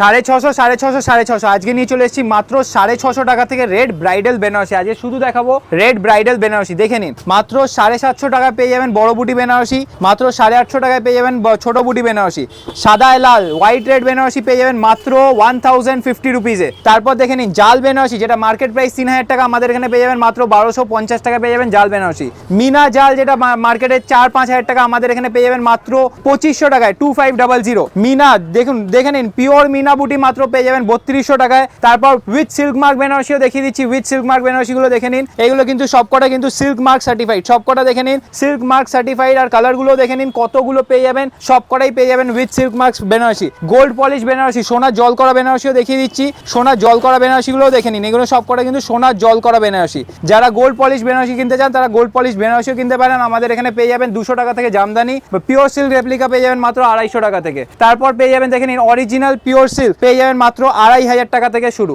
650, 650, 650 আজকে নিয়ে চলে এসেছি মাত্র 650 টাকা থেকে রেড ব্রাইডাল বেনারসি। আজকে শুধু দেখাবো রেড ব্রাইডাল বেনারসি, দেখে নিন মাত্র 750 টাকায় পেয়ে যাবেন বড় বুটি বেনারসি, মাত্র 850 টাকায় পেয়ে যাবেন ছোট বুটি বেনারসি। সাদায় লাল হোয়াইট রেড বেনারসি পেয়ে যাবেন মাত্র 1050 রুপিজে। তারপর দেখে নিন জাল বেনারসি, যেটা মার্কেট প্রাইস 3000 টাকা, আমাদের এখানে পেয়ে যাবেন মাত্র 1250 টাকা পেয়ে যাবেন জাল বেনারসি। মিনা জাল যেটা মার্কেটে 4-5 হাজার টাকা, আমাদের এখানে পেয়ে যাবেন মাত্র 2500 টাকায় 2500। মিনা দেখুন, দেখে নিন পিওর মিনা বুটি মাত্র পেয়ে যাবেন 3200 টাকায়। তারপর উইথ সিল্ক মার্ক বেনারসিও দেখিয়ে দিচ্ছি, উইথ সিল্ক মার্ক বেনারসি গুলো দেখে নিন, এগুলো কিন্তু সবকটা কিন্তু সিল্ক মার্ক সার্টিফাইড, সবকটা দেখে নিন সিল্ক মার্ক সার্টিফাইড। আর কালার গুলো দেখে নিন কতগুলো পেয়ে যাবেন, সবকটাই পেয়ে যাবেন with silk mark Banarasi. Gold polish Banarasi, সোনার জল করা বেনারসিও দেখিয়ে দিচ্ছি, সোনার জল করা বেনারসি গুলো দেখে নিন, এগুলো সবকটা কিন্তু সোনার জল করা বেনারসি। যারা গোল্ড পলিশ বেনারসি কিনতে চান তারা গোল্ড পলিশ বেনারসিও কিনতে পারেন, আমাদের এখানে পেয়ে যাবেন 200 টাকা থেকে জামদানি। পিওর সিল্ক রেপ্লিকা পেয়ে যাবেন মাত্র 250 টাকা থেকে। তারপর পেয়ে যাবেন দেখে নিন অরিজিনাল পিওর সিল্ক পেয়ে যাবেন মাত্র 2500 টাকা থেকে শুরু।